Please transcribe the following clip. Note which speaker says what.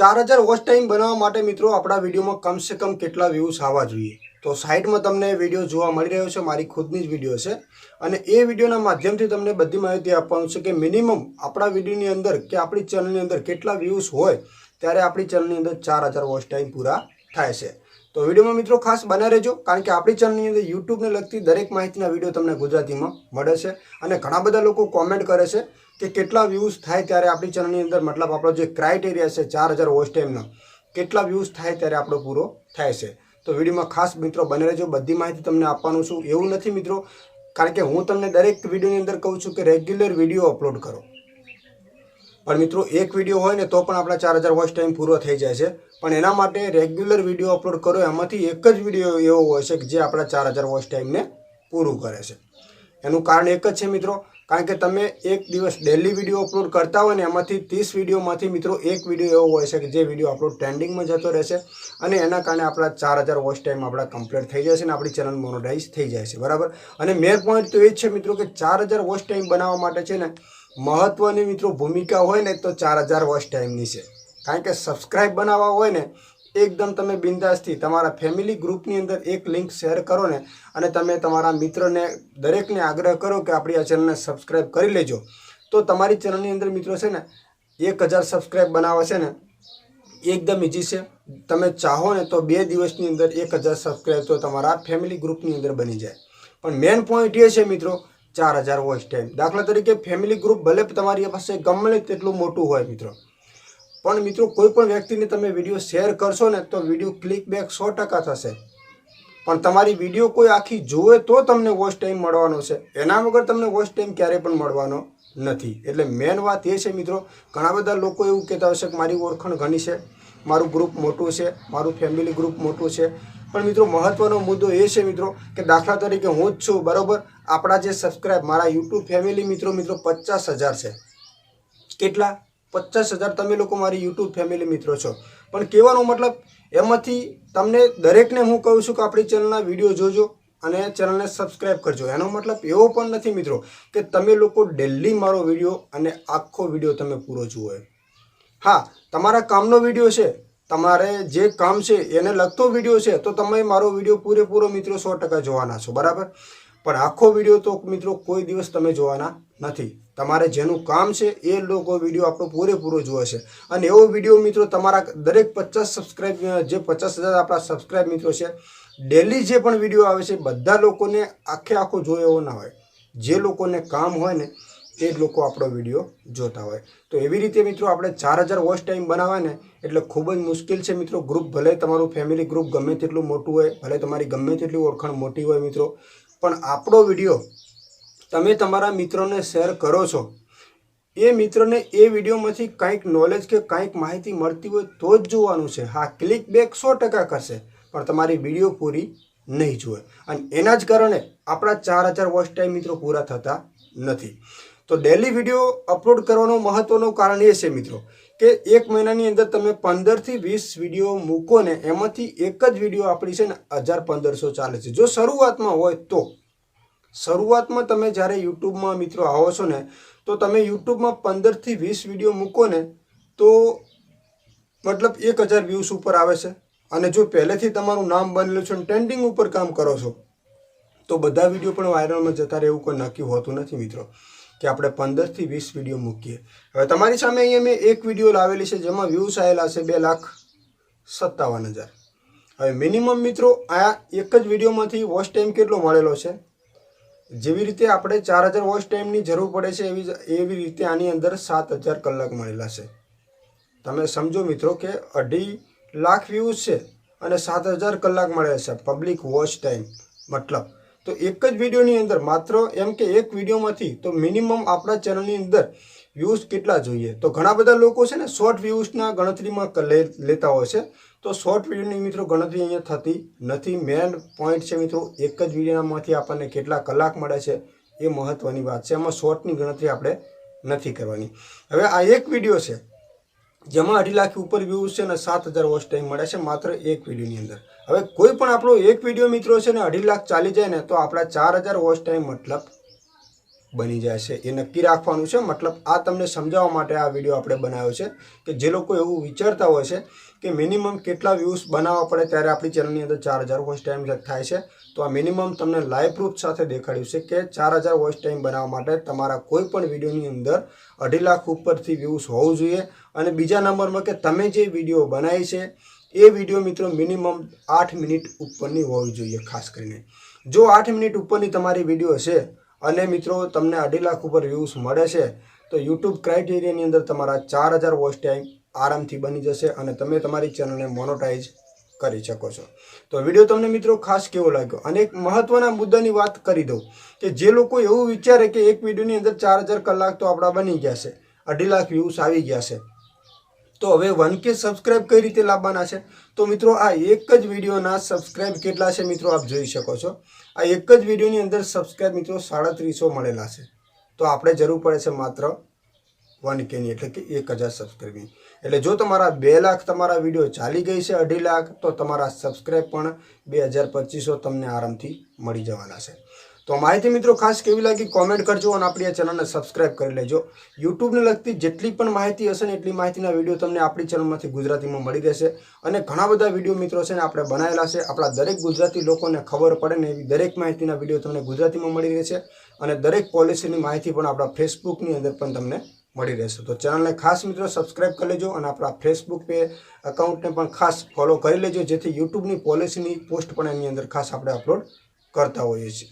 Speaker 1: 4000 watch time બનાવવા માટે મિત્રો આપણા વિડીયોમાં કમસે કમ કેટલા વ્યૂઝ આવવા જોઈએ? તો સાઈડમાં તમને વિડીયો જોવા મળી રહ્યો છે, મારી ખુદની જ વિડીયો છે અને એ વિડીયોના માધ્યમથી તમને બધી માહિતી આપવાનું છે કે મિનિમમ આપણા વિડીયોની અંદર કે આપણી ચેનલની અંદર કેટલા વ્યૂઝ હોય ત્યારે આપણી ચેનલની અંદર 4000 વોચ ટાઈમ પૂરા થાય છે। તો વિડીયોમાં મિત્રો ખાસ બના રહેજો, કારણ કે આપણી ચેનલની અંદર યુટ્યુબને લગતી દરેક માહિતીના વિડીયો તમને ગુજરાતીમાં મળે છે અને ઘણા બધા લોકો કોમેન્ટ કરે છે કે કેટલા વ્યૂઝ થાય ત્યારે આપણી ચેનલની અંદર મતલબ આપણો જે ક્રાઇટેરિયા છે 4000 વોચ ટાઈમનો કેટલા વ્યૂઝ થાય ત્યારે આપણો પૂરો થાય છે। તો વિડીયોમાં ખાસ મિત્રો બને રહેજો, બધી માહિતી તમને આપવાનું છું। એવું નથી મિત્રો, કારણ કે હું તમને દરેક વિડીયોની અંદર કહું છું કે રેગ્યુલર વિડીયો અપલોડ કરો, પણ મિત્રો એક વિડીયો હોય ને તો પણ આપણા 4000 વોચ ટાઈમ પૂરો થઈ જાય છે। પણ એના માટે રેગ્યુલર વિડીયો અપલોડ કરો, એમાંથી એક જ વિડીયો એવો હોય છે કે જે આપણા 4000 વોચ ટાઈમને પૂરું કરે છે। એનું કારણ એક જ છે મિત્રો, કારણ કે તમે એક દિવસ ડેલી વિડીયો અપલોડ કરતા હોય ને એમાંથી 30 વિડીયોમાંથી મિત્રો એક વિડીયો એવો હોય છે કે જે વિડીયો આપણો ટ્રેન્ડિંગમાં જતો રહેશે અને એના કારણે આપણા 4000 વોચ ટાઈમ આપણા કમ્પ્લીટ થઈ જશે અને આપણી ચેનલ મોનેટાઈઝ થઈ જાય છે, બરાબર। અને મેઇન પોઈન્ટ તો એ જ છે મિત્રો કે 4000 વોચ ટાઈમ બનાવવા માટે છે ને મહત્વની મિત્રો ભૂમિકા હોય ને તો 4000 વોચ ટાઈમની છે, કારણ કે સબસ્ક્રાઇબ બનાવવા હોય ને એકદમ તમે બિંદાસથી તમારા ફેમિલી ગ્રુપની અંદર એક લિંક શેર કરો ને અને તમે તમારા મિત્રને દરેકને આગ્રહ કરો કે આપણી આ ચેનલને સબસ્ક્રાઇબ કરી લેજો, તો તમારી ચેનલની અંદર મિત્રો છે ને 1000 સબસ્ક્રાઇબ બનાવવા છે ને એકદમ ઇઝી છે। તમે ચાહો ને તો 2 દિવસની અંદર 1000 સબસ્ક્રાઇબ તો તમારા ફેમિલી ગ્રુપની અંદર બની જાય। પણ મેઇન પોઈન્ટ એ છે મિત્રો 4000 વોચ ટાઈમ। દાખલા તરીકે ફેમિલી ગ્રુપ ભલે તમારી પાસે ગમે તેટલું મોટું હોય મિત્રો, પણ મિત્રો કોઈ પણ વ્યક્તિને તમે વિડીયો શેર કરશો ને તો વિડીયો ક્લિક બેક 100% થશે, પણ તમારી વિડીયો કોઈ આખી જોવે તો તમને વોચ ટાઈમ મળવાનો છે, એના વગર તમને વોચ ટાઈમ ક્યારેય પણ મળવાનો નથી। એટલે મેઇન વાત એ છે મિત્રો, ઘણા બધા લોકો એવું કહેતા હશે કે મારી ઓળખાણ ઘણી છે, મારું ગ્રુપ મોટું છે, મારું ફેમિલી ગ્રુપ મોટું છે, પણ મિત્રો મહત્વનો મુદ્દો એ છે મિત્રો કે દાખલા તરીકે હું જ છું, બરાબર। આપણા જે સબસ્ક્રાઇબ મારા યુટ્યુબ ફેમિલી મિત્રો 50000 છે। કેટલા? 50000 તમે લોકો મારી યુટ્યુબ ફેમિલી મિત્રો છો, પણ કહેવાનો મતલબ એમાંથી તમને દરેકને હું કહું છું કે આપણી ચેનલના વિડીયો જોજો અને ચેનલને સબસ્ક્રાઇબ કરજો। એનો મતલબ એવો પણ નથી મિત્રો કે તમે લોકો ડેલી મારો વિડીયો અને આખો વિડીયો તમે પૂરો જુઓ। હા, તમારા કામનો વિડીયો છે, તમારે જે કામ છે એને લગતો વિડીયો છે તો તમે મારો વિડીયો પૂરેપૂરો મિત્રો 100% જોવાના છો, બરાબર। પણ આખો વિડીયો તો મિત્રો કોઈ દિવસ તમે જોવાના નથી। તમારે જેનું કામ છે એ લોકો વિડીયો આપણો પૂરેપૂરો જુએ છે અને એવો વિડીયો મિત્રો તમારા દરેક 50 સબસ્ક્રાઇબ જે 50000 આપણા સબસ્ક્રાઇબ મિત્રો છે, ડેલી જે પણ વિડીયો આવે છે બધા લોકોને આખો જોયો એવો ના હોય। જે લોકોને કામ હોય ને એ જ લોકો આપણો વિડીયો જોતા હોય। તો એવી રીતે મિત્રો આપણે 4000 વોચ ટાઈમ બનાવવા ને એટલે ખૂબ જ મુશ્કેલ છે મિત્રો। ગ્રુપ ભલે તમારું ફેમિલી ગ્રુપ ગમે તેટલું મોટું હોય, ભલે તમારી ગમે તેટલી ઓળખાણ મોટી હોય મિત્રો, પણ આપણો વિડીયો તમે તમારા મિત્રોને શેર કરો છો, એ મિત્રોને એ વિડીયોમાંથી કંઈક નોલેજ કે કંઈક માહિતી મળતી હોય તો જ જોવાનું છે। હા, ક્લિક બેક 100% કરશે, પણ તમારી વિડીયો પૂરી નહીં જુએ અને એના જ કારણે આપણા 4000 વોચ ટાઈમ મિત્રો પૂરા થતા નથી। તો ડેલી વિડીયો અપલોડ કરવાનું મહત્વનું કારણ એ છે મિત્રો કે એક મહિનાની અંદર તમે 15 થી 20 વિડીયો મૂકો ને એમાંથી એક જ વિડીયો આપણી છે ને 1000-1500 ચાલે છે, જો શરૂઆતમાં હોય તો। શરૂઆતમાં તમે જ્યારે યુટ્યુબમાં મિત્રો આવો છો ને તો તમે યુટ્યુબમાં 15 થી 20 વિડીયો મૂકો ને તો મતલબ 1000 વ્યૂઝ ઉપર આવે છે અને જો પહેલેથી તમારું નામ બનેલું છે અને ટ્રેન્ડિંગ ઉપર કામ કરો છો તો બધા વિડીયો પણ વાયરલમાં જતા રહે એવું કોઈ નક્કી હોતું નથી મિત્રો કે આપણે 15 થી 20 વિડીયો મૂકીએ। હવે તમારી સામે અહીંયા મેં એક વિડીયો લાવેલી છે જેમાં વ્યૂઝ આવેલા છે 2,57,000। હવે મિનિમમ મિત્રો આ એક જ વિડીયોમાંથી વોચ ટાઈમ કેટલો મળેલો છે? જેવી રીતે આપણે 4000 વોચ ટાઈમની જરૂર પડે છે એવી રીતે આની અંદર 7000 કલાક મળેલા છે। તમે સમજો મિત્રો કે 2.5 લાખ વ્યૂઝ છે અને 7000 કલાક મળે છે પબ્લિક વોચ ટાઈમ, મતલબ તો એક જ વિડીયોની અંદર માત્ર એમ કે એક વિડીયોમાંથી તો મિનિમમ આપણા ચેનલની અંદર વ્યૂઝ કેટલા જોઈએ? તો ઘણા બધા લોકો છે ને શોર્ટ વ્યૂઝના ગણતરીમાં લેતા હોય છે, તો શોર્ટ વિડીયોની મિત્રો ગણતરી અહીંયા થતી નથી। મેઇન પોઈન્ટ છે મિત્રો એક જ વિડીયોમાંથી આપણને કેટલા કલાક મળે છે એ મહત્વની વાત છે, એમાં શોર્ટની ગણતરી આપણે નથી કરવાની। હવે આ એક વિડીયો છે જેમાં 2.5 લાખ ઉપર વ્યૂઝ છે ને 7000 વોચ ટાઈમ મળે છે માત્ર એક વિડીયોની અંદર। હવે કોઈ પણ આપણો એક વિડીયો મિત્રો છે ને 2.5 લાખ ચાલી જાય ને તો આપણા 4000 વોચ ટાઈમ મતલબ બની જાય છે એ નક્કી રાખવાનું છે. મતલબ આ તમને સમજાવવા માટે આ વિડીયો આપણે બનાવ્યો છે કે જે લોકો એવું વિચારતા હોય છે કે મિનિમમ કેટલા વ્યૂઝ બનાવવા પડે ત્યારે આપણી ચેનલની અંદર 4000 વોચ ટાઈમ થાય છે. તો આ મિનિમમ તમને લાઈવ પ્રૂફ સાથે દેખાડ્યું છે કે 4000 વોચ ટાઈમ બનાવવા માટે તમારા કોઈ પણ વિડીયોની અંદર 2.5 લાખ ઉપરથી વ્યૂઝ હોવું જોઈએ. અને બીજા નંબરમાં કે તમે જે વિડીયો બનાવી છે એ વિડીયો મિત્રો મિનિમમ 8 મિનિટ ઉપરની હોવી જોઈએ. ખાસ કરીને જો 8 મિનિટ ઉપરની તમારી વિડીયો છે અને મિત્રો તમને 2.5 લાખ ઉપર વ્યૂઝ મળે છે તો યુટ્યુબ ક્રાઇટેરિયાની અંદર તમારા 4000 વોચ ટાઈમ આરામથી બની જશે અને તમે તમારી ચેનલને મોનોટાઈઝ કરી શકો છો. તો વિડીયો તમને મિત્રો ખાસ કેવો લાગ્યો? અને એક મહત્વના મુદ્દાની વાત કરી દઉં કે જે લોકો એવું વિચારે કે એક વિડીયોની અંદર 4000 કલાક તો આપણા બની ગયા છે, 2.5 લાખ વ્યૂઝ આવી ગયા છે, તો હવે 1K સબસ્ક્રાઇબ કઈ રીતે લાવવાના છે? તો મિત્રો આ એક જ વિડીયોના સબસ્ક્રાઇબ કેટલા છે મિત્રો આપ જોઈ શકો છો. આ એક જ વિડીયોની અંદર સબસ્ક્રાઇબ મિત્રો 3700 મળેલા છે. તો આપણે જરૂર પડે છે માત્ર 1K ની, એટલે કે 1000 સબસ્ક્રાઇબની. એટલે જો તમારા 2 લાખ તમારા વિડીયો ચાલી ગઈ છે 2.5 લાખ, તો તમારા સબસ્ક્રાઇબ પણ 2200 તમને આરામથી મળી જવાના છે. તો માહિતી મિત્રો ખાસ કેવી લાગી કોમેન્ટ કરજો અને આપણી આ ચેનલને સબસ્ક્રાઇબ કરી લેજો. યુટ્યુબને લગતી જેટલી પણ માહિતી હશે ને એટલી માહિતીના વિડીયો તમને આપણી ચેનલમાંથી ગુજરાતીમાં મળી રહેશે. અને ઘણા બધા વિડીયો મિત્રો છે ને આપણે બનાવેલા છે, આપણા દરેક ગુજરાતી લોકોને ખબર પડે ને એવી દરેક માહિતીના વિડીયો તમને ગુજરાતીમાં મળી રહેશે. અને દરેક પોલિસીની માહિતી પણ આપણા ફેસબુકની અંદર પણ તમને મળી રહેશે. તો ચેનલને ખાસ મિત્રો સબસ્ક્રાઇબ કરી લેજો અને આપણા ફેસબુક એકાઉન્ટને પણ ખાસ ફોલો કરી લેજો, જેથી યુટ્યુબની પોલિસીની પોસ્ટ પણ એની અંદર ખાસ આપણે અપલોડ કરતા હોઈએ છીએ.